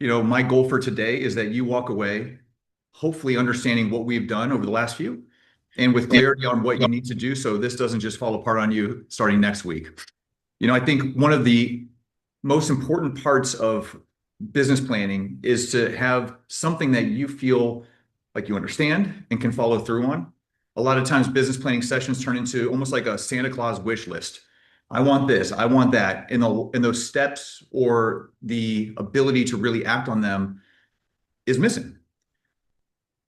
My goal for today is that you walk away hopefully understanding what we've done over the last few and with clarity on what you need to do so this doesn't just fall apart on you starting next week. I think one of the most important parts of business planning is to have something that you feel like you understand and can follow through on. A lot of times, business planning sessions turn into almost like a Santa Claus wish list. I want this, I want that. And those steps or the ability to really act on them is missing.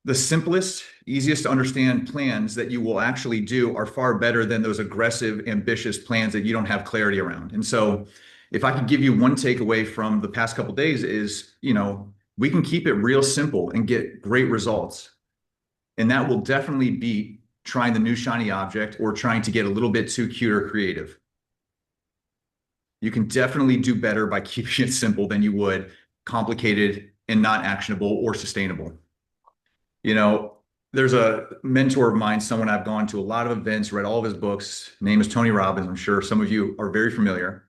The simplest, easiest to understand plans that you will actually do are far better than those aggressive, ambitious plans that you don't have clarity around. And so, if I could give you one takeaway from the past couple of days is, we can keep it real simple and get great results. And that will definitely beat trying the new shiny object or trying to get a little bit too cute or creative. You can definitely do better by keeping it simple than you would complicated and not actionable or sustainable. There's a mentor of mine, someone I've gone to a lot of events, read all of his books. Name is Tony Robbins. I'm sure some of you are very familiar.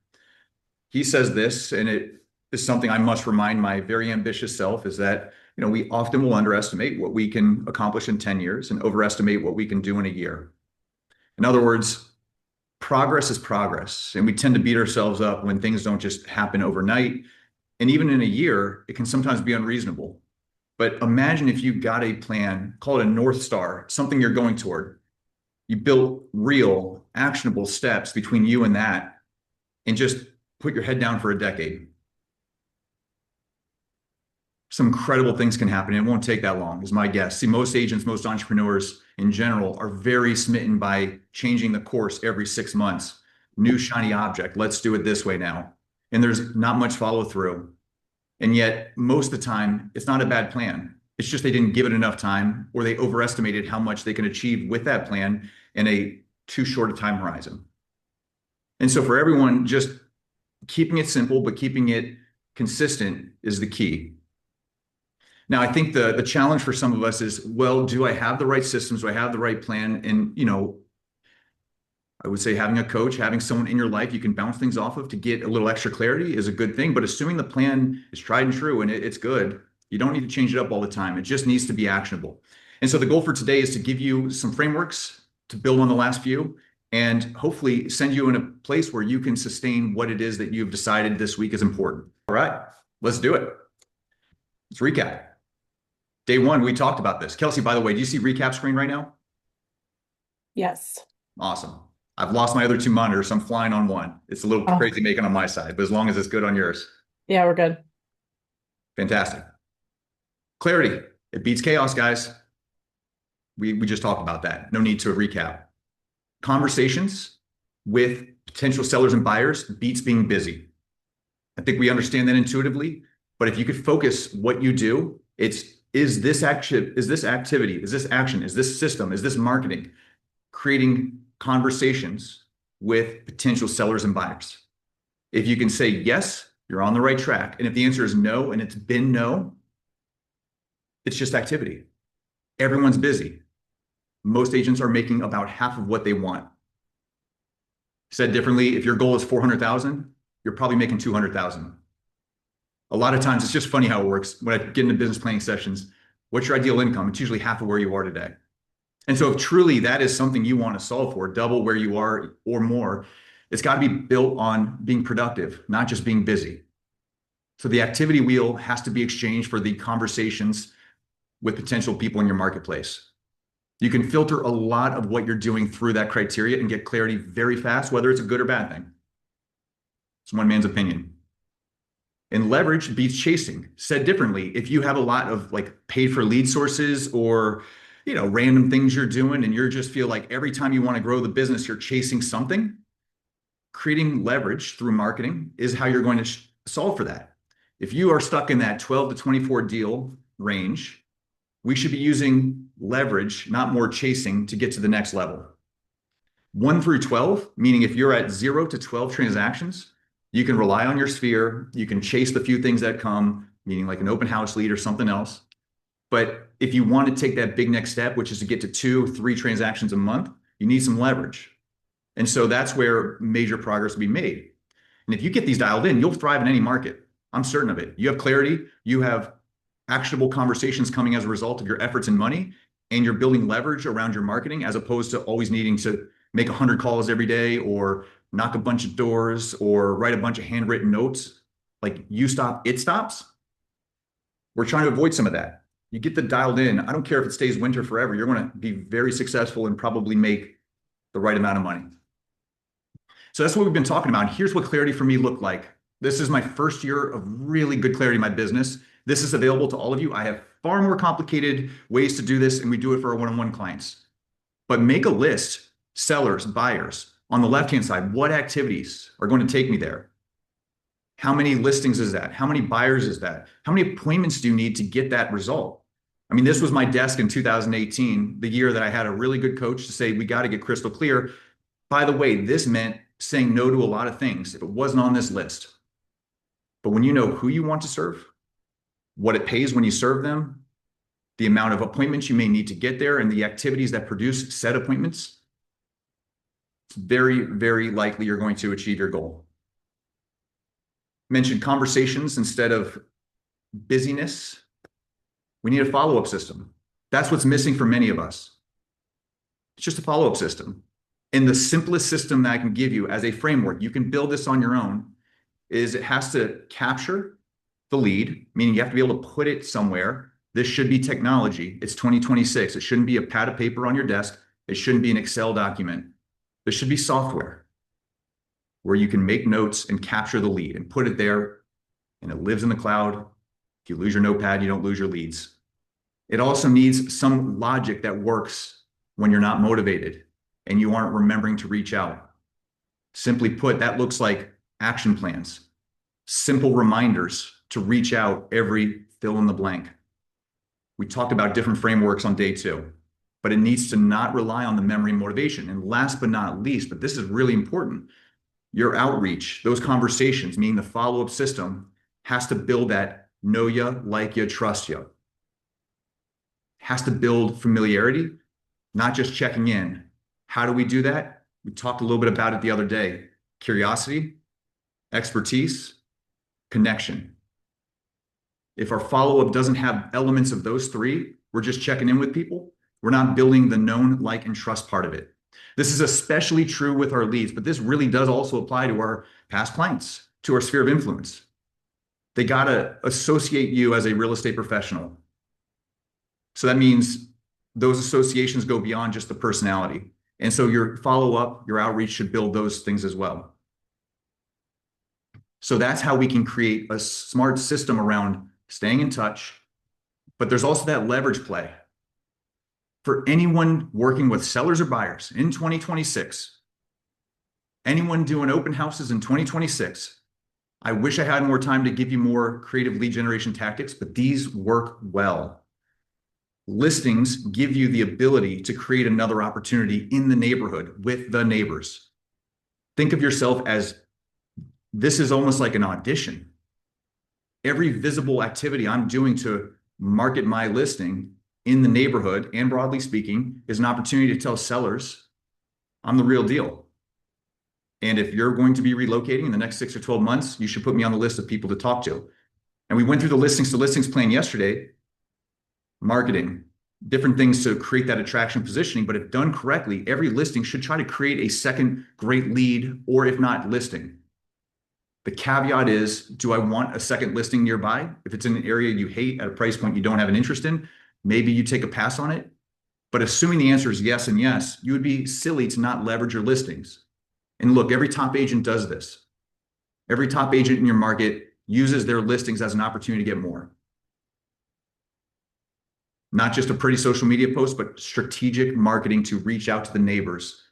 He says this, and it is something I must remind my very ambitious self, is that, we often will underestimate what we can accomplish in 10 years and overestimate what we can do in a year. In other words, progress is progress, and we tend to beat ourselves up when things don't just happen overnight. And even in a year, it can sometimes be unreasonable. But imagine if you got a plan, call it a North Star, something you're going toward. You built real, actionable steps between you and that, and just put your head down for a decade. Some incredible things can happen. It won't take that long, is my guess. See, most agents, most entrepreneurs in general are very smitten by changing the course every 6 months. New shiny object. Let's do it this way now. And there's not much follow through. And yet, most of the time, it's not a bad plan. It's just they didn't give it enough time, or they overestimated how much they can achieve with that plan in a too short a time horizon. And so for everyone, just keeping it simple, but keeping it consistent is the key. Now, I think the challenge for some of us is, well, do I have the right systems? Do I have the right plan? And, I would say having a coach, having someone in your life you can bounce things off of to get a little extra clarity is a good thing. But assuming the plan is tried and true and it's good, you don't need to change it up all the time. It just needs to be actionable. And so the goal for today is to give you some frameworks to build on the last few and hopefully send you in a place where you can sustain what it is that you've decided this week is important. All right, let's do it. Let's recap. Day one, we talked about this. Kelsey, by the way, do you see recap screen right now? Yes. Awesome. I've lost my other two monitors, so I'm flying on one. It's a little crazy making on my side, but as long as it's good on yours. Yeah, we're good. Fantastic. Clarity. It beats chaos, guys. We just talked about that. No need to recap. Conversations with potential sellers and buyers beats being busy. I think we understand that intuitively, but if you could focus what you do, is this action, is this activity, is this action, is this system, is this marketing, creating conversations with potential sellers and buyers. If you can say yes, you're on the right track. And if the answer is no, and it's been no, it's just activity. Everyone's busy. Most agents are making about half of what they want. Said differently, if your goal is 400,000, you're probably making 200,000. A lot of times, it's just funny how it works. When I get into business planning sessions, what's your ideal income? It's usually half of where you are today. And so if truly that is something you want to solve for, double where you are or more, it's got to be built on being productive, not just being busy. So the activity wheel has to be exchanged for the conversations with potential people in your marketplace. You can filter a lot of what you're doing through that criteria and get clarity very fast, whether it's a good or bad thing. It's one man's opinion. And leverage beats chasing. Said differently, if you have a lot of paid for lead sources or random things you're doing, and you just feel like every time you want to grow the business, you're chasing something, creating leverage through marketing is how you're going to solve for that. If you are stuck in that 12 to 24 deal range, we should be using leverage, not more chasing, to get to the next level. 1 through 12, meaning if you're at 0 to 12 transactions, you can rely on your sphere. You can chase the few things that come, meaning like an open house lead or something else. But if you want to take that big next step, which is to get to 2 or 3 transactions a month, you need some leverage. And so that's where major progress will be made. And if you get these dialed in, you'll thrive in any market. I'm certain of it. You have clarity, you have actionable conversations coming as a result of your efforts and money, and you're building leverage around your marketing as opposed to always needing to make 100 calls every day or knock a bunch of doors or write a bunch of handwritten notes. Like you stop, it stops. We're trying to avoid some of that. You get the dialed in. I don't care if it stays winter forever. You're going to be very successful and probably make the right amount of money. So that's what we've been talking about. Here's what clarity for me looked like. This is my first year of really good clarity in my business. This is available to all of you. I have far more complicated ways to do this, and we do it for our one-on-one clients. But make a list, sellers, buyers. On the left-hand side, what activities are going to take me there? How many listings is that? How many buyers is that? How many appointments do you need to get that result? I mean, this was my desk in 2018, the year that I had a really good coach to say, we got to get crystal clear. By the way, this meant saying no to a lot of things if it wasn't on this list. But when you know who you want to serve, what it pays when you serve them, the amount of appointments you may need to get there, and the activities that produce said appointments, it's very, very likely you're going to achieve your goal. Mentioned conversations instead of busyness. We need a follow-up system. That's what's missing for many of us. It's just a follow-up system. And the simplest system that I can give you as a framework, you can build this on your own, is it has to capture the lead, meaning you have to be able to put it somewhere. This should be technology. It's 2026. It shouldn't be a pad of paper on your desk. It shouldn't be an Excel document. This should be software where you can make notes and capture the lead and put it there, and it lives in the cloud. If you lose your notepad, you don't lose your leads. It also needs some logic that works when you're not motivated and you aren't remembering to reach out. Simply put, that looks like action plans, simple reminders to reach out every fill in the blank. We talked about different frameworks on day 2, but it needs to not rely on the memory and motivation. And last but not least, but this is really important, your outreach, those conversations, meaning the follow-up system, has to build that know ya, like ya, trust ya. Has to build familiarity, not just checking in. How do we do that? We talked a little bit about it the other day. Curiosity, expertise, connection. If our follow-up doesn't have elements of those three, we're just checking in with people. We're not building the known, like, and trust part of it. This is especially true with our leads, but this really does also apply to our past clients, to our sphere of influence. They got to associate you as a real estate professional. So that means those associations go beyond just the personality. And so your follow-up, your outreach should build those things as well. So that's how we can create a smart system around staying in touch. But there's also that leverage play. For anyone working with sellers or buyers in 2026, anyone doing open houses in 2026, I wish I had more time to give you more creative lead generation tactics, but these work well. Listings give you the ability to create another opportunity in the neighborhood with the neighbors. Think of yourself as this is almost like an audition. Every visible activity I'm doing to market my listing in the neighborhood and broadly speaking is an opportunity to tell sellers I'm the real deal. And if you're going to be relocating in the next 6 or 12 months, you should put me on the list of people to talk to. And we went through the listings to listings plan yesterday, marketing, different things to create that attraction positioning. But if done correctly, every listing should try to create a second great lead, or if not, listing. The caveat is, do I want a second listing nearby? If it's in an area you hate at a price point you don't have an interest in, maybe you take a pass on it. But assuming the answer is yes and yes, you would be silly to not leverage your listings. And look, every top agent does this. Every top agent in your market uses their listings as an opportunity to get more. Not just a pretty social media post, but strategic marketing to reach out to the neighbors,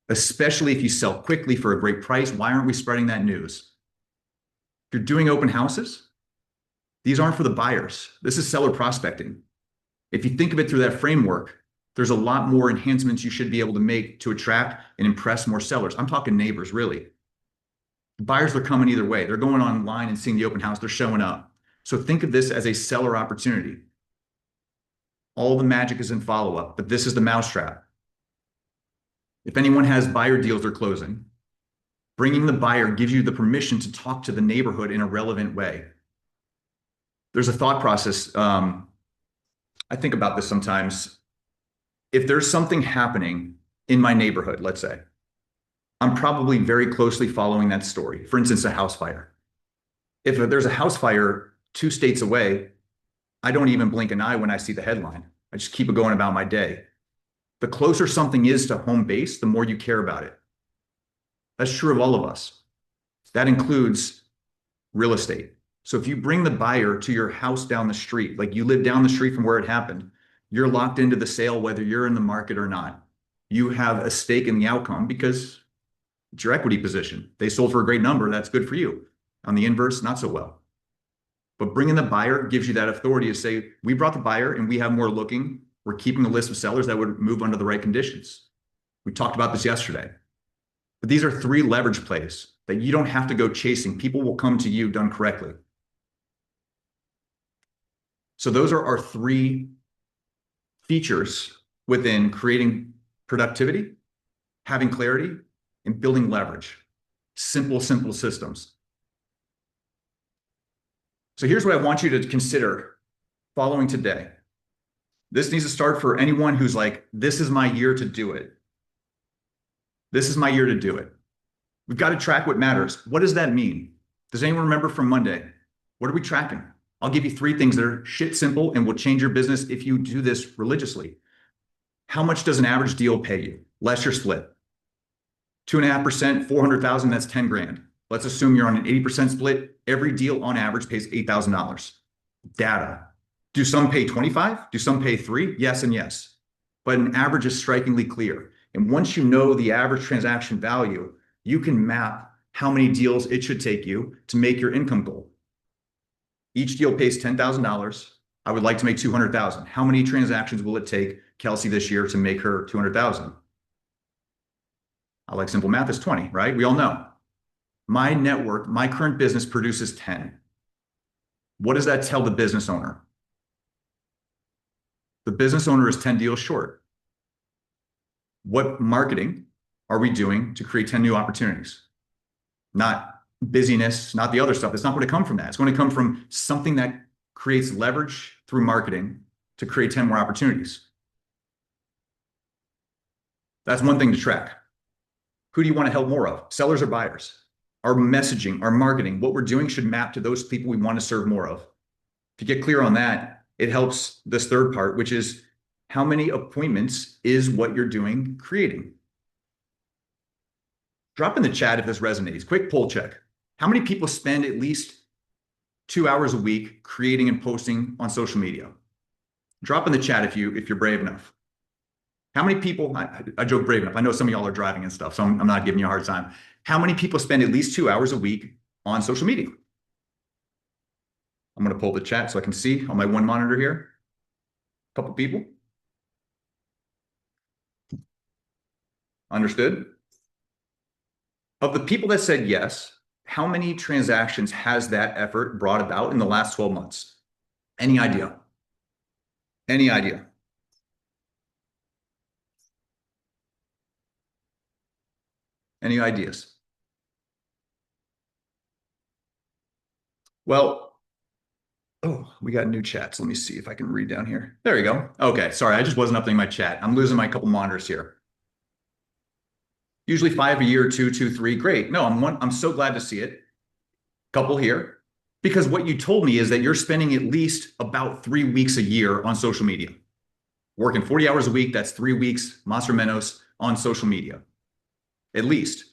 especially if you sell quickly for a great price. Why aren't we spreading that news? If you're doing open houses, these aren't for the buyers. This is seller prospecting. If you think of it through that framework, there's a lot more enhancements you should be able to make to attract and impress more sellers. I'm talking neighbors, really. The buyers are coming either way. They're going online and seeing the open house. They're showing up. So think of this as a seller opportunity. All the magic is in follow-up, but this is the mousetrap. If anyone has buyer deals they're closing, bringing the buyer gives you the permission to talk to the neighborhood in a relevant way. there's a thought process. I think about this sometimes. If there's something happening in my neighborhood, let's say, I'm probably very closely following that story. For instance, a house fire. If there's a house fire 2 states away, I don't even blink an eye when I see the headline. I just keep it going about my day. The closer something is to home base, the more you care about it. That's true of all of us. That includes real estate. So if you bring the buyer to your house down the street, like you live down the street from where it happened, you're locked into the sale whether you're in the market or not. You have a stake in the outcome because it's your equity position. They sold for a great number. That's good for you. On the inverse, not so well. But bringing the buyer gives you that authority to say, we brought the buyer and we have more looking. We're keeping a list of sellers that would move under the right conditions. We talked about this yesterday. But these are 3 leverage plays that you don't have to go chasing. People will come to you done correctly. So those are our 3 features within creating productivity, having clarity, and building leverage. Simple systems. So here's what I want you to consider following today. This needs to start for anyone who's like, this is my year to do it. This is my year to do it. We've got to track what matters. What does that mean? Does anyone remember from Monday? What are we tracking? I'll give you 3 things that are shit simple and will change your business if you do this religiously. How much does an average deal pay you? Less your split. 2.5%, 400,000, that's 10 grand. Let's assume you're on an 80% split. Every deal on average pays $8,000. Data. Do some pay 25? Do some pay 3? Yes and yes. But an average is strikingly clear. And once you know the average transaction value, you can map how many deals it should take you to make your income goal. Each deal pays $10,000. I would like to make 200,000. How many transactions will it take Kelsey this year to make her 200,000? I like simple math is 20, right? We all know. My network, my current business produces 10. What does that tell the business owner? The business owner is 10 deals short. What marketing are we doing to create 10 new opportunities? Not busyness, not the other stuff. It's not going to come from that. It's going to come from something that creates leverage through marketing to create 10 more opportunities. That's one thing to track. Who do you want to help more of? Sellers or buyers? Our messaging, our marketing, what we're doing should map to those people we want to serve more of. If you get clear on that, it helps this third part, which is how many appointments is what you're doing creating? Drop in the chat if this resonates. Quick poll check. How many people spend at least 2 hours a week creating and posting on social media? Drop in the chat if you're brave enough. How many people, I joke brave enough. I know some of y'all are driving and stuff, so I'm not giving you a hard time. How many people spend at least 2 hours a week on social media? I'm going to pull the chat so I can see on my one monitor here. A couple people. Understood? Of the people that said yes, how many transactions has that effort brought about in the last 12 months? Any idea? Any idea? Any ideas? Well, oh, we got new chats. Let me see if I can read down here. There you go. Okay, sorry, I just wasn't updating my chat. I'm losing my couple monitors here. Usually 5 a year, two, 3. Great. No, I'm so glad to see it. Couple here. Because what you told me is that you're spending at least about 3 weeks a year on social media. Working 40 hours a week, that's 3 weeks, más o menos, on social media. At least.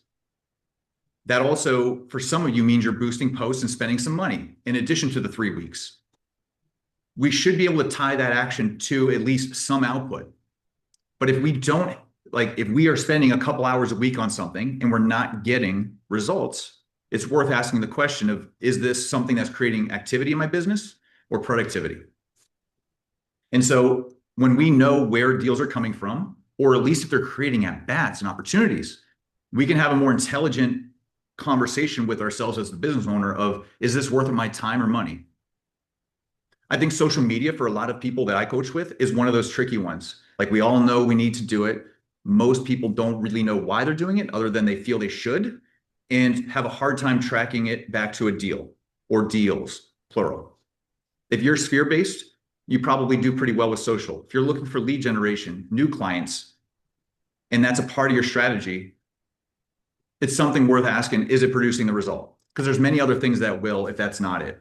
That also, for some of you, means you're boosting posts and spending some money in addition to the 3 weeks. We should be able to tie that action to at least some output. But if we don't, like if we are spending a couple hours a week on something and we're not getting results, it's worth asking the question of, is this something that's creating activity in my business or productivity? And so when we know where deals are coming from, or at least if they're creating at bats and opportunities, we can have a more intelligent conversation with ourselves as the business owner of, is this worth my time or money? I think social media for a lot of people that I coach with is one of those tricky ones. Like we all know we need to do it. Most people don't really know why they're doing it other than they feel they should and have a hard time tracking it back to a deal or deals, plural. If you're sphere based, you probably do pretty well with social. If you're looking for lead generation, new clients, and that's a part of your strategy, it's something worth asking, is it producing the result? Because there's many other things that will if that's not it.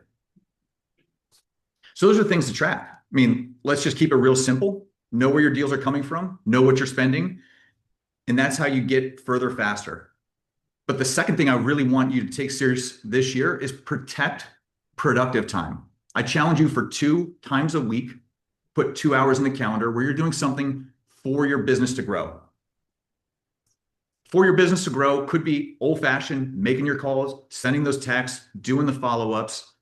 So those are things to track. I mean, let's just keep it real simple. Know where your deals are coming from, know what you're spending, and that's how you get further faster. But the second thing I really want you to take serious this year is protect productive time. I challenge you for 2 times a week, put 2 hours in the calendar where you're doing something for your business to grow. For your business to grow could be old fashioned, making your calls, sending those texts, doing the follow ups.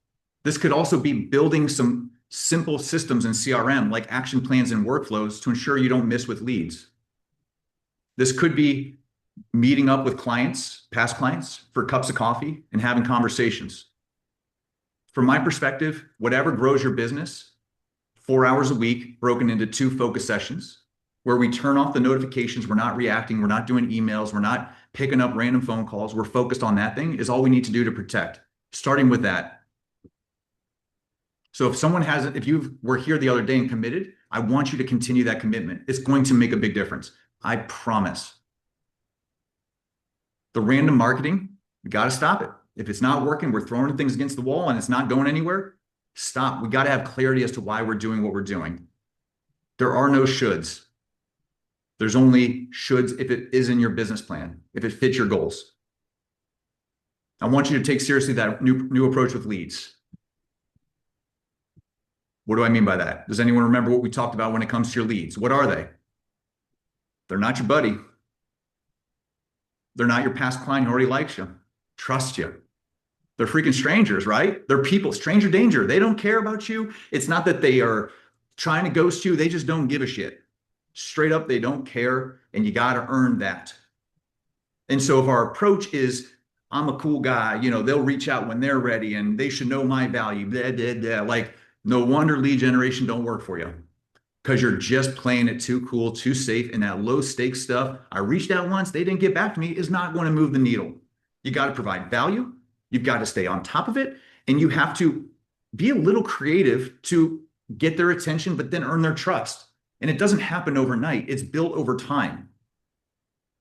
This could also be building some simple systems in CRM like action plans and workflows to ensure you don't miss with leads. This could be meeting up with clients, past clients, for cups of coffee and having conversations. From my perspective, whatever grows your business, 4 hours a week, broken into 2 focus sessions, where we turn off the notifications. We're not reacting. We're not doing emails. We're not picking up random phone calls. We're focused on that thing is all we need to do to protect, starting with that. So if you were here the other day and committed, I want you to continue that commitment. It's going to make a big difference. I promise. The random marketing, we got to stop it. If it's not working, we're throwing things against the wall and it's not going anywhere, stop. We got to have clarity as to why we're doing what we're doing. There are no shoulds. There's only shoulds if it is in your business plan, if it fits your goals. I want you to take seriously that new approach with leads. What do I mean by that? Does anyone remember what we talked about when it comes to your leads? What are they? They're not your buddy. They're not your past client who already likes you, trusts you. They're freaking strangers, right? They're people, stranger danger. They don't care about you. It's not that they are trying to ghost you. They just don't give a shit. Straight up, they don't care, and you got to earn that. And so if our approach is, I'm a cool guy, they'll reach out when they're ready and they should know my value, blah, blah, blah. Like, no wonder lead generation don't work for you because you're just playing it too cool, too safe, and that low stakes stuff. I reached out once, they didn't get back to me, is not going to move the needle. You got to provide value. You've got to stay on top of it, and you have to be a little creative to get their attention, but then earn their trust. And it doesn't happen overnight. It's built over time.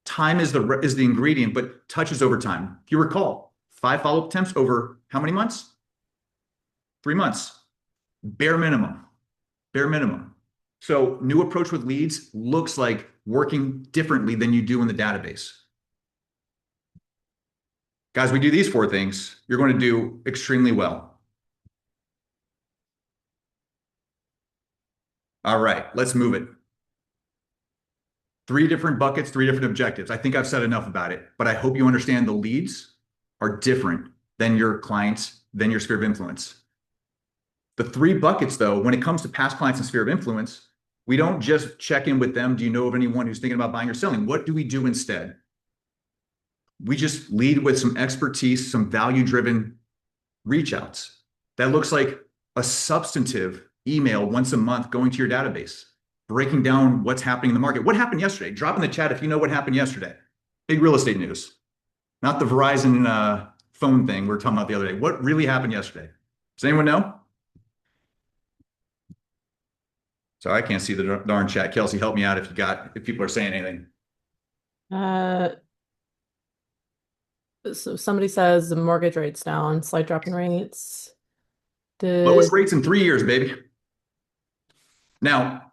Time is the ingredient, but touches over time. If you recall, 5 follow-up attempts over how many months? 3 months. Bare minimum. Bare minimum. So new approach with leads looks like working differently than you do in the database. Guys, we do these 4 things, you're going to do extremely well. All right, let's move it. 3 different buckets, 3 different objectives. I think I've said enough about it, but I hope you understand the leads are different than your clients, than your sphere of influence. The 3 buckets, though, when it comes to past clients and sphere of influence, we don't just check in with them. Do you know of anyone who's thinking about buying or selling? What do we do instead? We just lead with some expertise, some value-driven reach outs. That looks like a substantive email once a month going to your database, breaking down what's happening in the market. What happened yesterday? Drop in the chat if you know what happened yesterday. Big real estate news, not the Verizon phone thing we were talking about the other day. What really happened yesterday? Does anyone know? Sorry, I can't see the darn chat. Kelsey, help me out if people are saying anything. So somebody says the mortgage rate's down, slight drop in rates. Lowest rates in 3 years, baby. Now,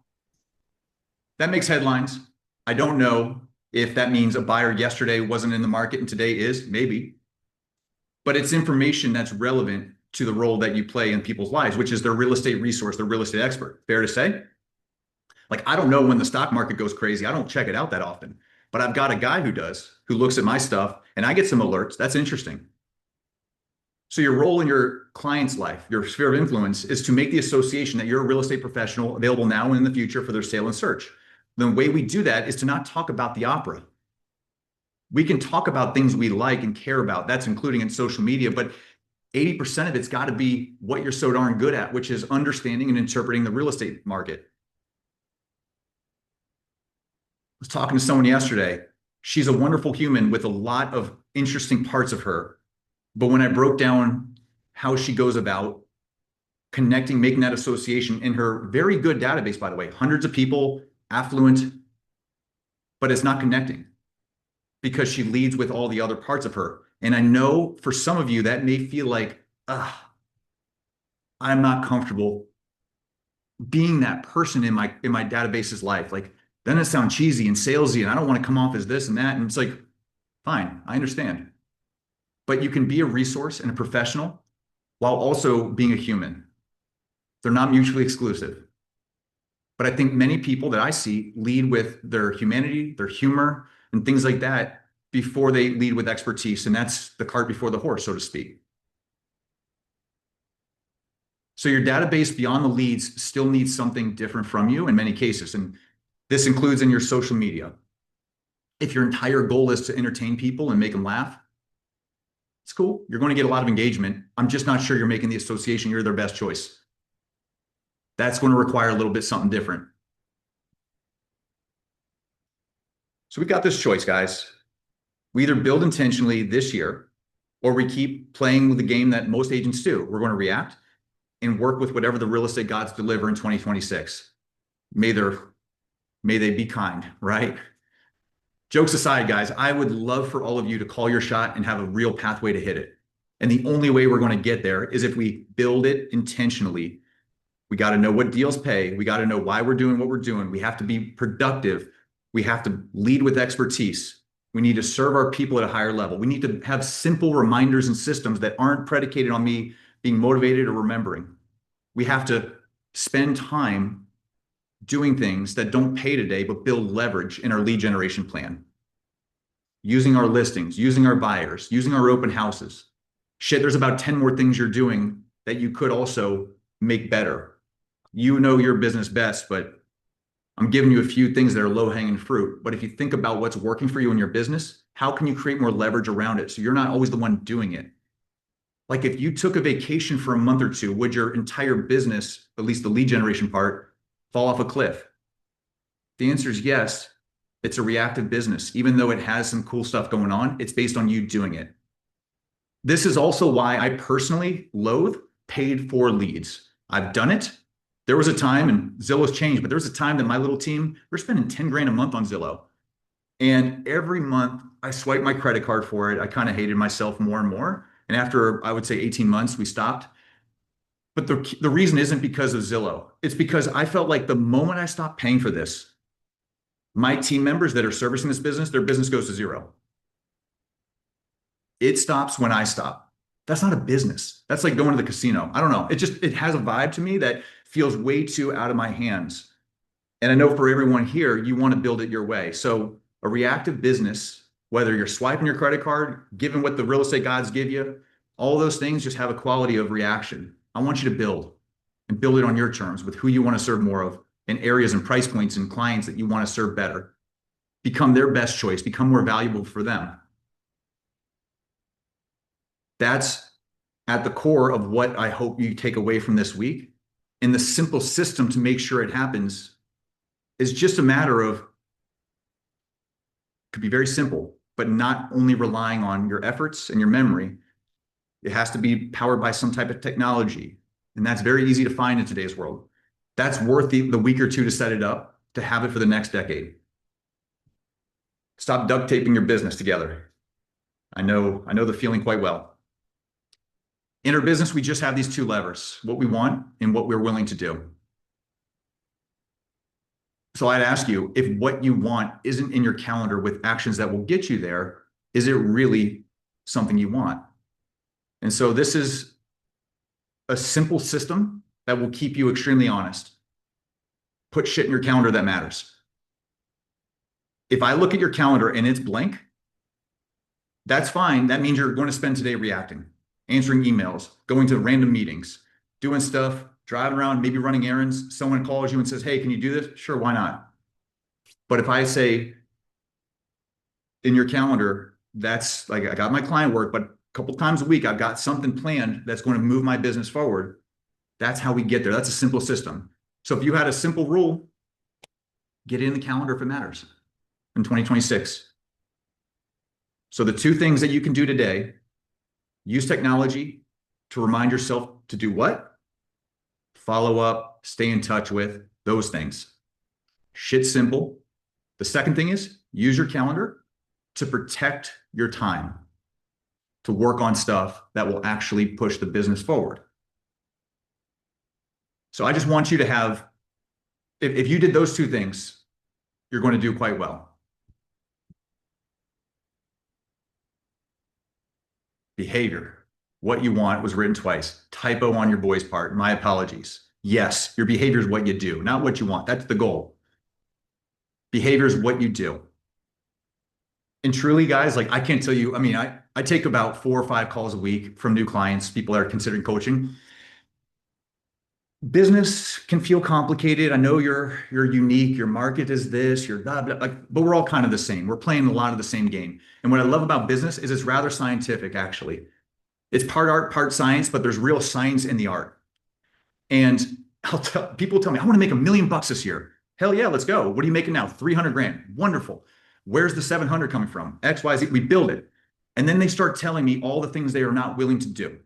that makes headlines. I don't know if that means a buyer yesterday wasn't in the market and today is, maybe. But it's information that's relevant to the role that you play in people's lives, which is their real estate resource, their real estate expert. Fair to say? Like, I don't know when the stock market goes crazy. I don't check it out that often. But I've got a guy who does, who looks at my stuff, and I get some alerts. That's interesting. So your role in your client's life, your sphere of influence, is to make the association that you're a real estate professional available now and in the future for their sale and search. The way we do that is to not talk about the opera. We can talk about things we like and care about. That's including in social media, but 80% of it's got to be what you're so darn good at, which is understanding and interpreting the real estate market. Was talking to someone yesterday. She's a wonderful human with a lot of interesting parts of her. But when I broke down how she goes about connecting, making that association in her very good database, by the way, hundreds of people, affluent, but it's not connecting because she leads with all the other parts of her. And I know for some of you that may feel like, I'm not comfortable being that person in my database's life. Like, doesn't it sound cheesy and salesy? And I don't want to come off as this and that. And it's like, fine, I understand. But you can be a resource and a professional while also being a human. They're not mutually exclusive. But I think many people that I see lead with their humanity, their humor, and things like that before they lead with expertise. And that's the cart before the horse, so to speak. So your database beyond the leads still needs something different from you in many cases. And this includes in your social media. If your entire goal is to entertain people and make them laugh, it's cool. You're going to get a lot of engagement. I'm just not sure you're making the association you're their best choice. That's going to require a little bit something different. So we got this choice, guys. We either build intentionally this year or we keep playing with the game that most agents do. We're going to react and work with whatever the real estate gods deliver in 2026. May they be kind, right? Jokes aside, guys, I would love for all of you to call your shot and have a real pathway to hit it. And the only way we're going to get there is if we build it intentionally. We got to know what deals pay. We got to know why we're doing what we're doing. We have to be productive. We have to lead with expertise. We need to serve our people at a higher level. We need to have simple reminders and systems that aren't predicated on me being motivated or remembering. We have to spend time doing things that don't pay today, but build leverage in our lead generation plan. Using our listings, using our buyers, using our open houses. Shit, there's about 10 more things you're doing that you could also make better. You know your business best, but I'm giving you a few things that are low-hanging fruit. But if you think about what's working for you in your business, how can you create more leverage around it so you're not always the one doing it? Like if you took a vacation for a month or two, would your entire business, at least the lead generation part, fall off a cliff? The answer is yes. It's a reactive business. Even though it has some cool stuff going on, it's based on you doing it. This is also why I personally loathe paid for leads. I've done it. There was a time, and Zillow's changed, but there was a time that my little team, we're spending 10 grand a month on Zillow. And every month I swiped my credit card for it. I kind of hated myself more and more. And after, I would say 18 months, we stopped. But the reason isn't because of Zillow. It's because I felt like the moment I stopped paying for this, my team members that are servicing this business, their business goes to zero. It stops when I stop. That's not a business. That's like going to the casino. I don't know. It has a vibe to me that feels way too out of my hands. And I know for everyone here, you want to build it your way. So a reactive business, whether you're swiping your credit card, given what the real estate gods give you, all those things just have a quality of reaction. I want you to build and build it on your terms with who you want to serve more of in areas and price points and clients that you want to serve better. Become their best choice, become more valuable for them. That's at the core of what I hope you take away from this week. And the simple system to make sure it happens is just a matter of, could be very simple, but not only relying on your efforts and your memory. It has to be powered by some type of technology. And that's very easy to find in today's world. That's worth the week or two to set it up, to have it for the next decade. Stop duct taping your business together. I know the feeling quite well. In our business, we just have these two levers, what we want and what we're willing to do. So I'd ask you, if what you want isn't in your calendar with actions that will get you there, is it really something you want? And so this is a simple system that will keep you extremely honest. Put shit in your calendar that matters. If I look at your calendar and it's blank, that's fine. That means you're going to spend today reacting, answering emails, going to random meetings, doing stuff, driving around, maybe running errands. Someone calls you and says, hey, can you do this? Sure, why not? But if I say in your calendar, that's like, I got my client work, but a couple times a week, I've got something planned that's going to move my business forward. That's how we get there. That's a simple system. So if you had a simple rule, get it in the calendar if it matters in 2026. So the two things that you can do today: use technology to remind yourself to do what, follow up, stay in touch with, those things. Shit's simple. The second thing is use your calendar to protect your time to work on stuff that will actually push the business forward. So I just want you to have, if you did those two things, you're going to do quite well. Behavior. What you want was written twice. Typo on your boy's part. My apologies. Yes, your behavior is what you do, not what you want. That's the goal. Behavior is what you do. And truly, guys, like I can't tell you, I mean, I take about 4 or 5 calls a week from new clients, people that are considering coaching. Business can feel complicated. I know you're unique, your market is this, you're blah, blah, like, but we're all kind of the same. We're playing a lot of the same game. And what I love about business is it's rather scientific, actually. It's part art, part science, but there's real science in the art. And people tell me, I want to make $1 million this year. Hell yeah, let's go. What are you making now? 300 grand. Wonderful. Where's the 700 coming from? X, Y, Z. We build it. And then they start telling me all the things they are not willing to do.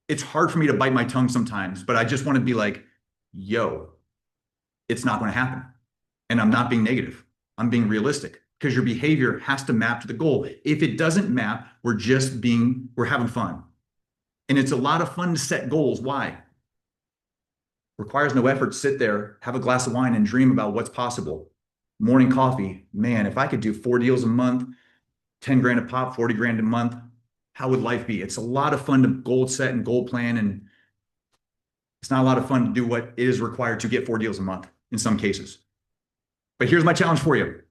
It's hard for me to bite my tongue sometimes, but I just want to be like, yo, it's not going to happen. And I'm not being negative. I'm being realistic because your behavior has to map to the goal. If it doesn't map, we're having fun. And it's a lot of fun to set goals. Why? Requires no effort to sit there, have a glass of wine, and dream about what's possible. Morning coffee, man, if I could do 4 deals a month, 10 grand a pop, 40 grand a month, how would life be? It's a lot of fun to goal set and goal plan. And it's not a lot of fun to do what is required to get 4 deals a month in some cases. But here's my challenge for you.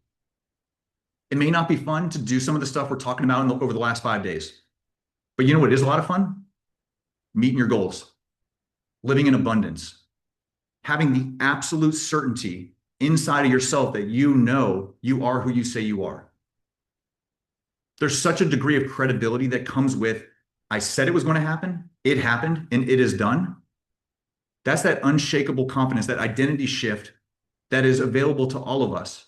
It may not be fun to do some of the stuff we're talking about over the last 5 days. But you know what is a lot of fun? Meeting your goals, living in abundance, having the absolute certainty inside of yourself that you know you are who you say you are. There's such a degree of credibility that comes with, I said it was going to happen, it happened, and it is done. That's that unshakable confidence, that identity shift that is available to all of us.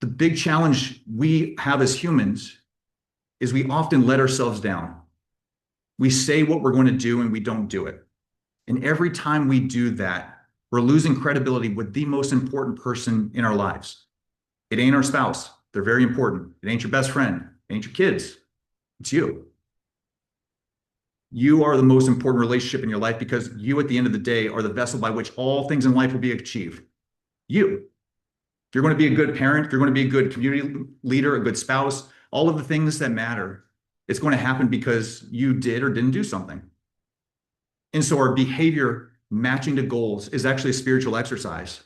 The big challenge we have as humans is we often let ourselves down. We say what we're going to do and we don't do it. And every time we do that, we're losing credibility with the most important person in our lives. It ain't our spouse. They're very important. It ain't your best friend. It ain't your kids. It's you. You are the most important relationship in your life because you, at the end of the day, are the vessel by which all things in life will be achieved. You. If you're going to be a good parent, if you're going to be a good community leader, a good spouse, all of the things that matter, it's going to happen because you did or didn't do something. And so our behavior matching to goals is actually a spiritual exercise.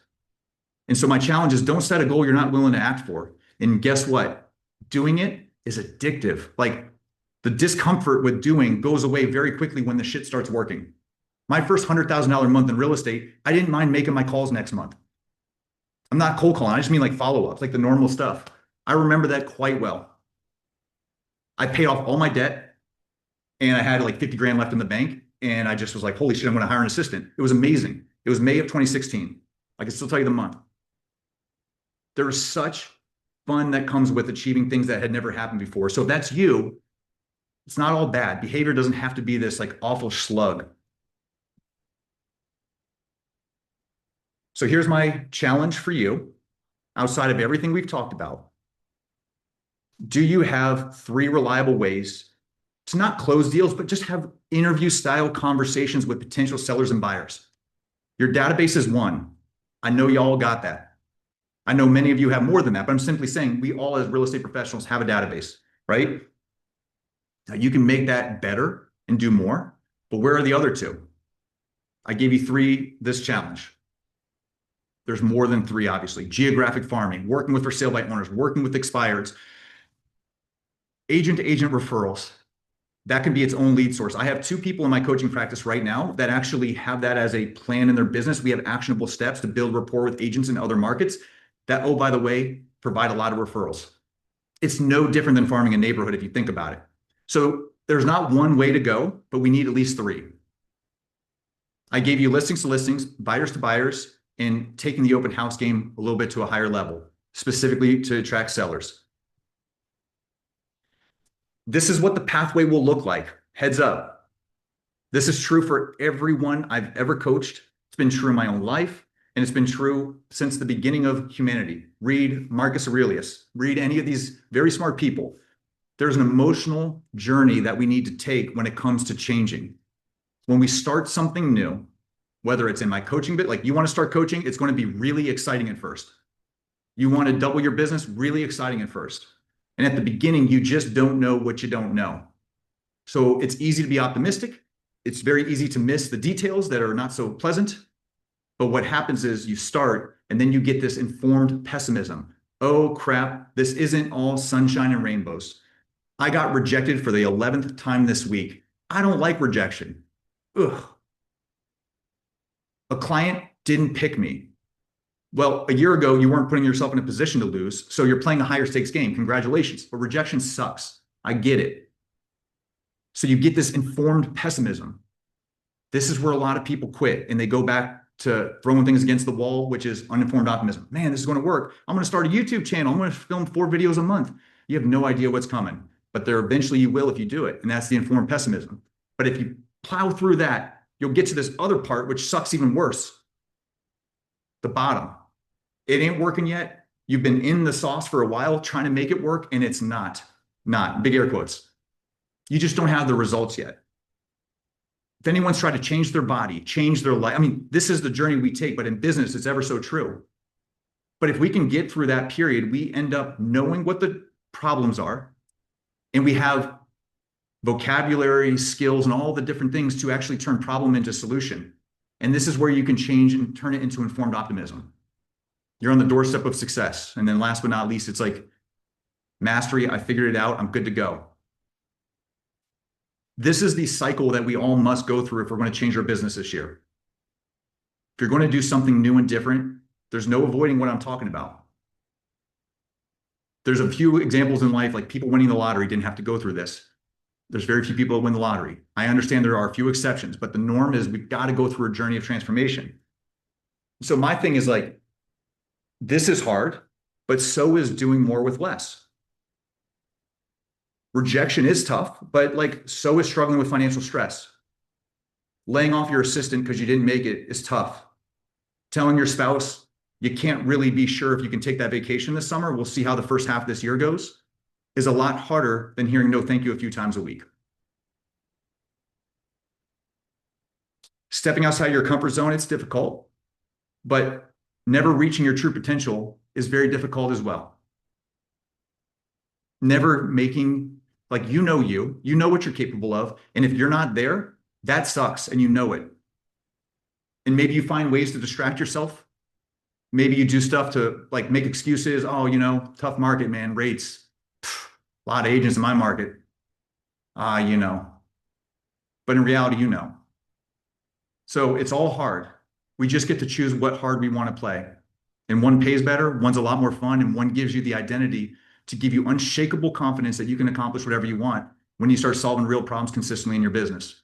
And so my challenge is don't set a goal you're not willing to act for. And guess what? Doing it is addictive. Like the discomfort with doing goes away very quickly when the shit starts working. My first $100,000 month in real estate, I didn't mind making my calls next month. I'm not cold calling. I just mean like follow-ups, like the normal stuff. I remember that quite well. I paid off all my debt and I had like 50 grand left in the bank. And I just was like, holy shit, I'm going to hire an assistant. It was amazing. It was May of 2016. I can still tell you the month. There was such fun that comes with achieving things that had never happened before. So if that's you, it's not all bad. Behavior doesn't have to be this like awful slug. So here's my challenge for you outside of everything we've talked about. Do you have 3 reliable ways to not close deals, but just have interview style conversations with potential sellers and buyers? Your database is 1. I know y'all got that. I know many of you have more than that, but I'm simply saying we all as real estate professionals have a database, right? Now you can make that better and do more, but where are the other 2? I gave you 3 this challenge. There's more than 3, obviously. Geographic farming, working with for sale by owners, working with expireds, agent to agent referrals. That can be its own lead source. I have 2 people in my coaching practice right now that actually have that as a plan in their business. We have actionable steps to build rapport with agents in other markets that, oh, by the way, provide a lot of referrals. It's no different than farming a neighborhood if you think about it. So there's not one way to go, but we need at least 3. I gave you listings to listings, buyers to buyers, and taking the open house game a little bit to a higher level, specifically to attract sellers. This is what the pathway will look like. Heads up. This is true for everyone I've ever coached. It's been true in my own life, and it's been true since the beginning of humanity. Read Marcus Aurelius, read any of these very smart people. There's an emotional journey that we need to take when it comes to changing. When we start something new, whether it's in my coaching bit, like you want to start coaching, it's going to be really exciting at first. You want to double your business, really exciting at first. And at the beginning, you just don't know what you don't know. So it's easy to be optimistic. It's very easy to miss the details that are not so pleasant. But what happens is you start and then you get this informed pessimism. Oh crap, this isn't all sunshine and rainbows. I got rejected for the 11th time this week. I don't like rejection. Ugh. A client didn't pick me. Well, a year ago, you weren't putting yourself in a position to lose, so you're playing a higher stakes game. Congratulations. But rejection sucks. I get it. So you get this informed pessimism. This is where a lot of people quit and they go back to throwing things against the wall, which is uninformed optimism. Man, this is going to work. I'm going to start a YouTube channel. I'm going to film 4 videos a month. You have no idea what's coming, but there eventually you will if you do it. And that's the informed pessimism. But if you plow through that, you'll get to this other part, which sucks even worse. The bottom. It ain't working yet. You've been in the sauce for a while trying to make it work, and it's not big air quotes. You just don't have the results yet. If anyone's tried to change their body, change their life, I mean, this is the journey we take, but in business, it's ever so true. But if we can get through that period, we end up knowing what the problems are, and we have vocabulary, skills, and all the different things to actually turn problem into solution. And this is where you can change and turn it into informed optimism. You're on the doorstep of success. And then last but not least, it's like mastery. I figured it out. I'm good to go. This is the cycle that we all must go through if we're going to change our business this year. If you're going to do something new and different, there's no avoiding what I'm talking about. There's a few examples in life, like people winning the lottery didn't have to go through this. There's very few people that win the lottery. I understand there are a few exceptions, but the norm is we've got to go through a journey of transformation. So my thing is like, this is hard, but so is doing more with less. Rejection is tough, but like so is struggling with financial stress. Laying off your assistant because you didn't make it is tough. Telling your spouse you can't really be sure if you can take that vacation this summer, we'll see how the first half of this year goes, is a lot harder than hearing no thank you a few times a week. Stepping outside your comfort zone, it's difficult, but never reaching your true potential is very difficult as well. Never making, like, you know what you're capable of. And if you're not there, that sucks and you know it. And maybe you find ways to distract yourself. Maybe you do stuff to like make excuses. Oh, tough market, man, rates. A lot of agents in my market. But in reality, So it's all hard. We just get to choose what hard we want to play. And one pays better, one's a lot more fun, and one gives you the identity to give you unshakable confidence that you can accomplish whatever you want when you start solving real problems consistently in your business.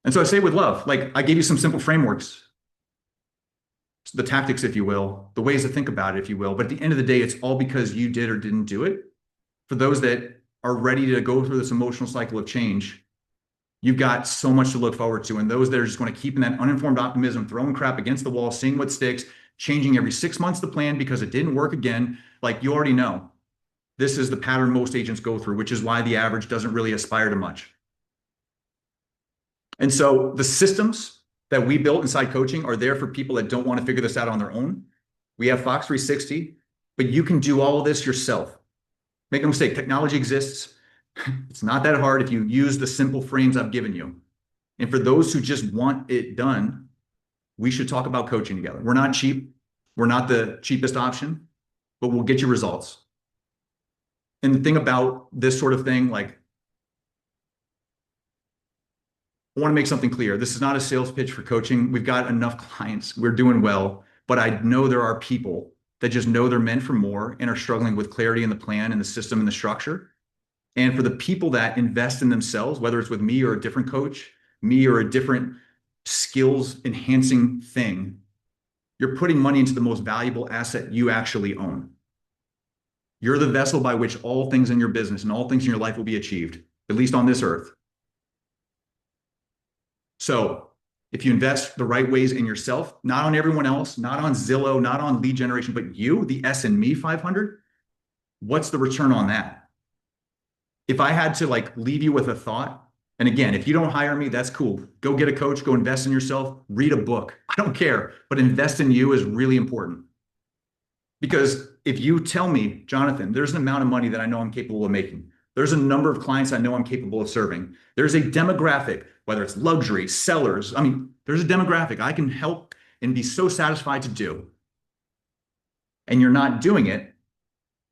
And so I say with love, like I gave you some simple frameworks, the tactics, if you will, the ways to think about it, if you will. But at the end of the day, it's all because you did or didn't do it. For those that are ready to go through this emotional cycle of change, you've got so much to look forward to. And those that are just going to keep in that uninformed optimism, throwing crap against the wall, seeing what sticks, changing every 6 months the plan because it didn't work again, like you already know. This is the pattern most agents go through, which is why the average doesn't really aspire to much. And so the systems that we built inside coaching are there for people that don't want to figure this out on their own. We have Fox 360, but you can do all of this yourself. Make no mistake, technology exists. It's not that hard if you use the simple frames I've given you. And for those who just want it done, we should talk about coaching together. We're not cheap. We're not the cheapest option, but we'll get you results. And the thing about this sort of thing, like, I want to make something clear. This is not a sales pitch for coaching. We've got enough clients. We're doing well, but I know there are people that just know they're meant for more and are struggling with clarity in the plan and the system and the structure. And for the people that invest in themselves, whether it's with me or a different coach, me or a different skills enhancing thing, you're putting money into the most valuable asset you actually own. You're the vessel by which all things in your business and all things in your life will be achieved, at least on this earth. So if you invest the right ways in yourself, not on everyone else, not on Zillow, not on lead generation, but you, the S and Me 500, what's the return on that? If I had to like leave you with a thought, and again, if you don't hire me, that's cool. Go get a coach, go invest in yourself, read a book. I don't care, but invest in you is really important. Because if you tell me, Jonathan, there's an amount of money that I know I'm capable of making, there's a number of clients I know I'm capable of serving, there's a demographic, whether it's luxury, sellers, I mean, there's a demographic I can help and be so satisfied to do, and you're not doing it,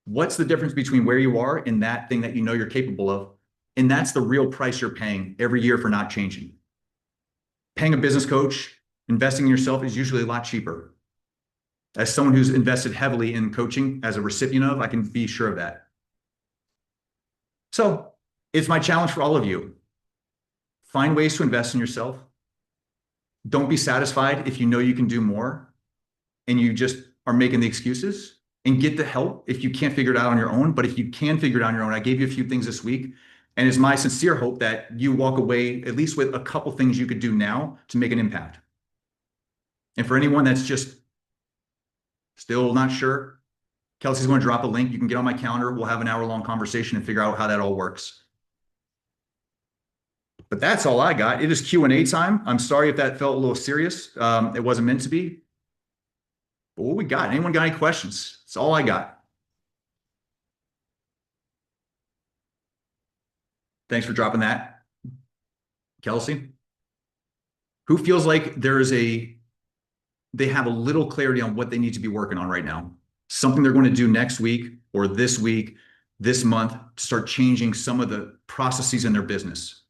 what's the difference between where you are and that thing that you know you're capable of? And that's the real price you're paying every year for not changing. Paying a business coach, investing in yourself is usually a lot cheaper. As someone who's invested heavily in coaching as a recipient of, I can be sure of that. So it's my challenge for all of you. Find ways to invest in yourself. Don't be satisfied if you know you can do more and you just are making the excuses, and get the help if you can't figure it out on your own. But if you can figure it out on your own, I gave you a few things this week. And it's my sincere hope that you walk away at least with a couple things you could do now to make an impact. And for anyone that's just still not sure, Kelsey's going to drop a link. You can get on my calendar. We'll have an hour-long conversation and figure out how that all works. But that's all I got. It is Q&A time. I'm sorry if that felt a little serious. It wasn't meant to be. But what we got? Anyone got any questions? That's all I got. Thanks for dropping that, Kelsey. Who feels like they have a little clarity on what they need to be working on right now? Something they're going to do next week or this week, this month to start changing some of the processes in their business.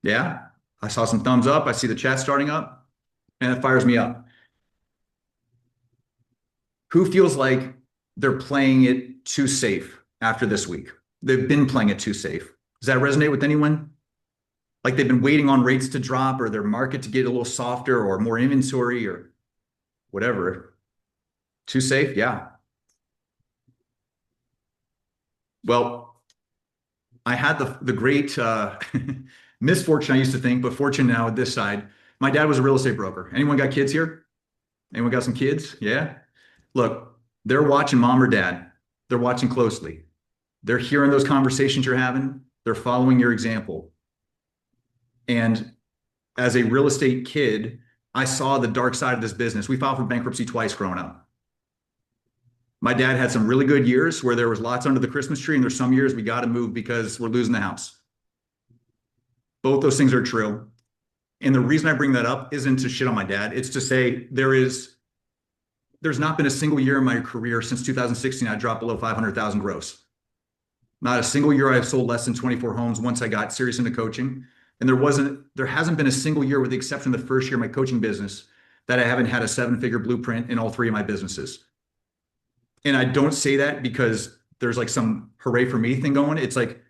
Yeah, I saw some thumbs up. I see the chat starting up, and it fires me up. Who feels like they're playing it too safe after this week? They've been playing it too safe. Does that resonate with anyone? Like they've been waiting on rates to drop or their market to get a little softer or more inventory or whatever. Too safe? Yeah. Well, I had the great misfortune, I used to think, but fortune now at this side. My dad was a real estate broker. Anyone got kids here? Anyone got some kids? Yeah. Look, they're watching mom or dad. They're watching closely. They're hearing those conversations you're having. They're following your example. And as a real estate kid, I saw the dark side of this business. We filed for bankruptcy twice growing up. My dad had some really good years where there was lots under the Christmas tree, and there's some years we got to move because we're losing the house. Both those things are true. And the reason I bring that up isn't to shit on my dad. It's to say there's not been a single year in my career since 2016 I dropped below 500,000 gross. Not a single year I've sold less than 24 homes once I got serious into coaching. And there hasn't been a single year, with the exception of the first year of my coaching business, that I haven't had a 7-figure blueprint in all 3 of my businesses. And I don't say that because there's like some hooray for me thing going. It's like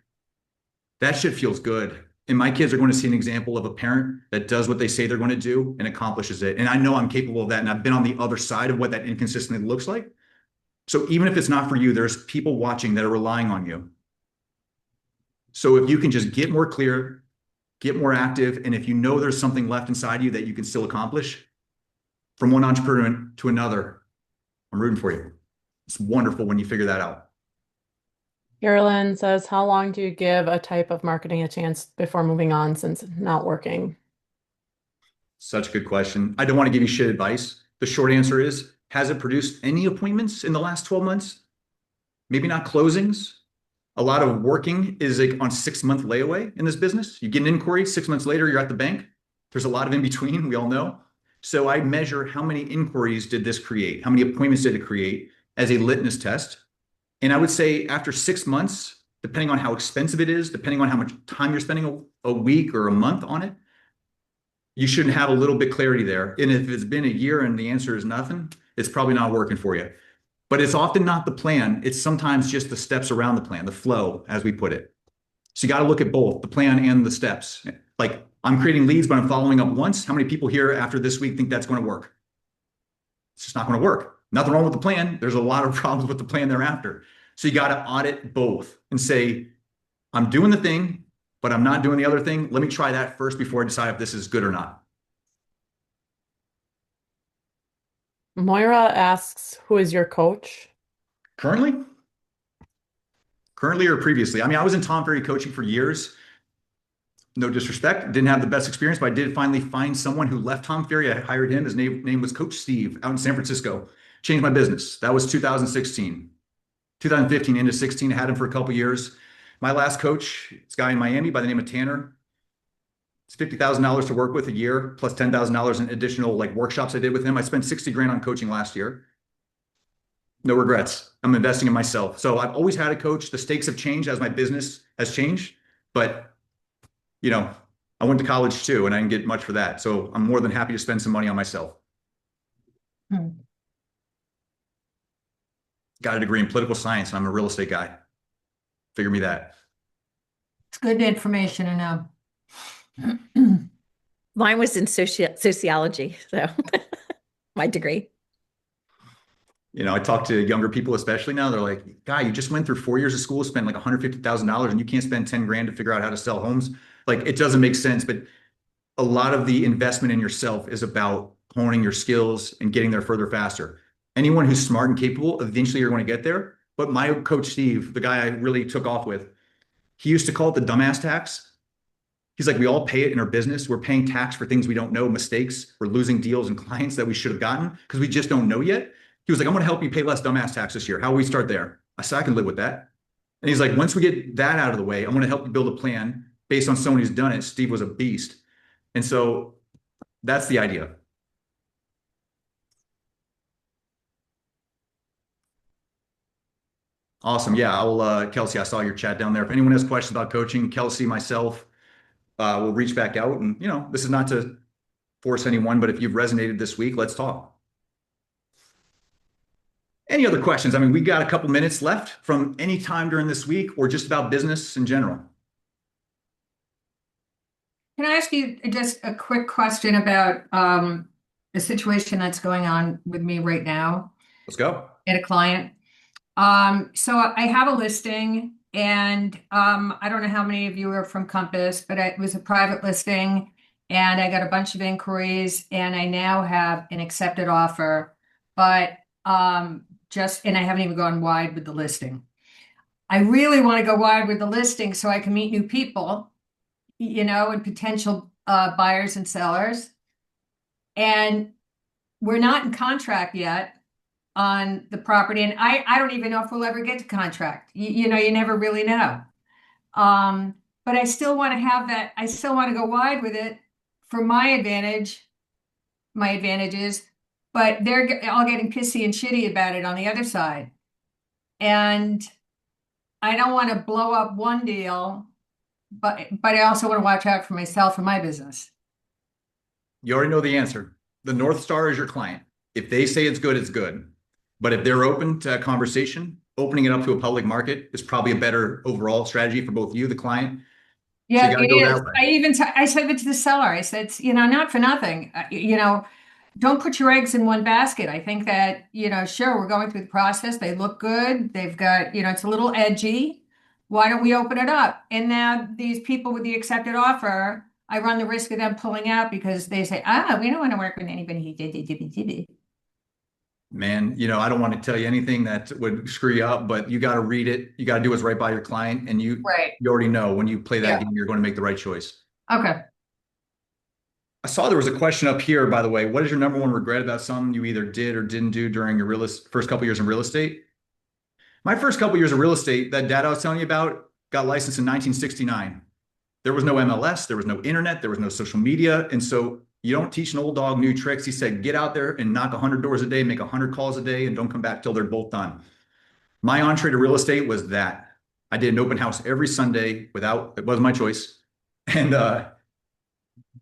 that shit feels good. And my kids are going to see an example of a parent that does what they say they're going to do and accomplishes it. And I know I'm capable of that. And I've been on the other side of what that inconsistency looks like. So even if it's not for you, there's people watching that are relying on you. So if you can just get more clear, get more active, and if you know there's something left inside you that you can still accomplish, from one entrepreneur to another, I'm rooting for you. It's wonderful when you figure that out. Carolyn says, how long do you give a type of marketing a chance before moving on since not working? Such a good question. I don't want to give you shit advice. The short answer is, has it produced any appointments in the last 12 months? Maybe not closings. A lot of working is like on 6-month layaway in this business. You get an inquiry, 6 months later, you're at the bank. There's a lot of in between, we all know. So I measure how many inquiries did this create? How many appointments did it create as a litmus test? And I would say after 6 months, depending on how expensive it is, depending on how much time you're spending a week or a month on it, you should have a little bit clarity there. And if it's been a year and the answer is nothing, it's probably not working for you. But it's often not the plan. It's sometimes just the steps around the plan, the flow, as we put it. So you got to look at both the plan and the steps. Like I'm creating leads, but I'm following up once. How many people here after this week think that's going to work? It's just not going to work. Nothing wrong with the plan. There's a lot of problems with the plan thereafter. So you got to audit both and say, I'm doing the thing. but I'm not doing the other thing. Let me try that first before I decide if this is good or not. Moira asks, who is your coach? Currently, currently or previously. I mean, I was in Tom Ferry coaching for years. No disrespect, didn't have the best experience, but I did finally find someone who left Tom Ferry. I hired him. His name was Coach Steve out in San Francisco. Changed my business. That was 2016. 2015 into 16, I had him for a couple years. My last coach, this guy in Miami by the name of Tanner. It's $50,000 to work with a year, plus $10,000 in additional like workshops I did with him. I spent 60 grand on coaching last year. No regrets. I'm investing in myself. So I've always had a coach. The stakes have changed as my business has changed, but you know, I went to college too, and I didn't get much for that. So I'm more than happy to spend some money on myself. Hmm. Got a degree in political science, and I'm a real estate guy. Figure me that. It's good information to know. Mine was in sociology, so my degree. You know, I talk to younger people, especially now. They're like, "Guy, you just went through 4 years of school, spent like $150,000, and you can't spend 10 grand to figure out how to sell homes." Like, it doesn't make sense. But a lot of the investment in yourself is about honing your skills and getting there further faster. Anyone who's smart and capable, eventually you're going to get there. But my coach, Steve, the guy I really took off with, he used to call it the dumbass tax. He's like, we all pay it in our business. We're paying tax for things we don't know, mistakes. We're losing deals and clients that we should have gotten because we just don't know yet. He was like, I'm going to help you pay less dumbass tax this year. How do we start there? I said, I can live with that. And he's like, once we get that out of the way, I'm going to help you build a plan based on someone who's done it. Steve was a beast. And so that's the idea. Awesome. Yeah, Kelsey, I saw your chat down there. If anyone has questions about coaching, Kelsey, myself, will reach back out. And, this is not to force anyone, but if you've resonated this week, let's talk. Any other questions? I mean, we got a couple minutes left from any time during this week or just about business in general. Can I ask you just a quick question about the situation that's going on with me right now Let's go. and a client? So I have a listing, and I don't know how many of you are from Compass, but it was a private listing, and I got a bunch of inquiries, and I now have an accepted offer, but and I haven't even gone wide with the listing. I really want to go wide with the listing so I can meet new people, and potential buyers and sellers. And we're not in contract yet on the property. And I don't even know if we'll ever get to contract. You never really know. But I still want to have that. I still want to go wide with it for my advantages, but they're all getting pissy and shitty about it on the other side. And I don't want to blow up one deal, but I also want to watch out for myself and my business. You already know the answer. The North Star is your client. If they say it's good, it's good. But if they're open to a conversation, opening it up to a public market is probably a better overall strategy for both you, the client. So Yeah, you got to it go is. that way. I said it to the seller. I said, not for nothing. Don't put your eggs in one basket. I think that, sure, we're going through the process. They look good. They've got, it's a little edgy. Why don't we open it up? And now these people with the accepted offer, I run the risk of them pulling out because they say, we don't want to work with anybody who did. Man, I don't want to tell you anything that would screw you up, but you got to read it. You got to do what's right by your client. And you Right. already know when you play that Yeah. game, you're going to make the right choice. Okay. I saw there was a question up here, by the way. What is your number one regret about something you either did or didn't do during your first couple years in real estate? My first couple years of real estate, that dad I was telling you about, got licensed in 1969. There was no MLS, there was no internet, there was no social media. And so you don't teach an old dog new tricks. He said, get out there and knock 100 doors a day, make 100 calls a day, and don't come back till they're both done. My entree to real estate was that. I did an open house every Sunday it wasn't my choice. And, I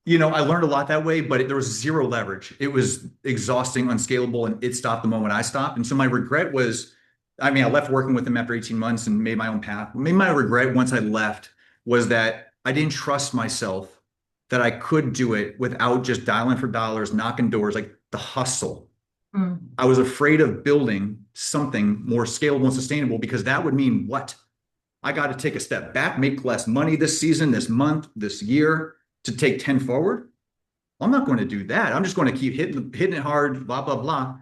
learned a lot that way, but there was zero leverage. It was exhausting, unscalable, and it stopped the moment I stopped. And so my regret was, I left working with him after 18 months and made my own path. Maybe my regret once I left was that I didn't trust myself that I could do it without just dialing for dollars, knocking doors, like the hustle. Mm. I was afraid of building something more scalable and sustainable because that would mean what? I got to take a step back, make less money this season, this month, this year to take 10 forward. I'm not going to do that. I'm just going to keep hitting it hard, blah, blah, blah.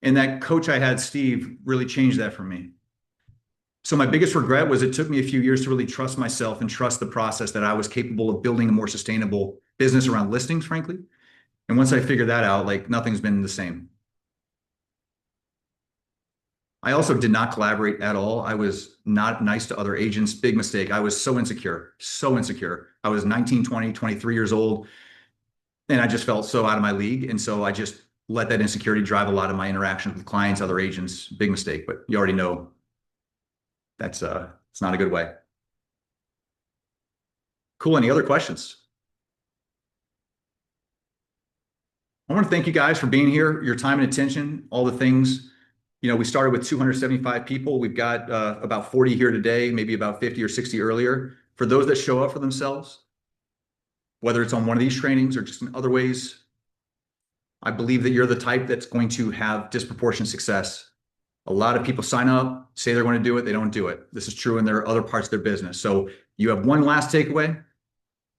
And that coach I had, Steve, really changed that for me. So my biggest regret was it took me a few years to really trust myself and trust the process that I was capable of building a more sustainable business around listings, frankly. And once I figured that out, like nothing's been the same. I also did not collaborate at all. I was not nice to other agents. Big mistake. I was so insecure, so insecure. I was 19, 20, 23 years old, and I just felt so out of my league. And so I just let that insecurity drive a lot of my interactions with clients, other agents. Big mistake, but you already know that's it's not a good way. Cool. Any other questions? I want to thank you guys for being here, your time and attention, all the things. You know, we started with 275 people. We've got about 40 here today, maybe about 50 or 60 earlier. For those that show up for themselves, whether it's on one of these trainings or just in other ways, I believe that you're the type that's going to have disproportionate success. A lot of people sign up, say they're going to do it, they don't do it. This is true in their other parts of their business. So you have one last takeaway,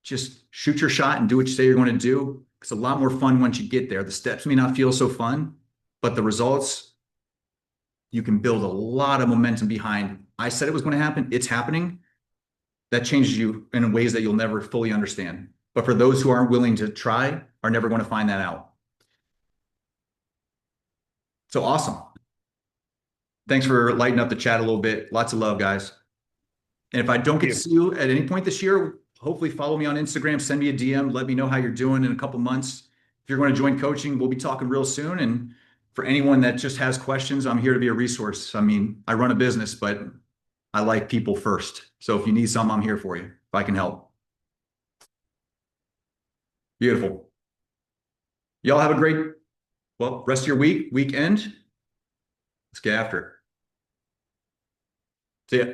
just shoot your shot and do what you say you're going to do. It's a lot more fun once you get there. The steps may not feel so fun, but the results, you can build a lot of momentum behind. I said it was going to happen. It's happening. That changes you in ways that you'll never fully understand. But for those who aren't willing to try, are never going to find that out. So awesome. Thanks for lighting up the chat a little bit. Lots of love, guys. And if I don't get to see you at any point this year, hopefully follow me on Instagram, send me a DM, let me know how you're doing in a couple months. If you're going to join coaching, we'll be talking real soon. And for anyone that just has questions, I'm here to be a resource. I mean, I run a business, but I like people first. So if you need some, I'm here for you, if I can help. Beautiful. Y'all have a great, well, rest of your weekend. Let's get after it. See ya.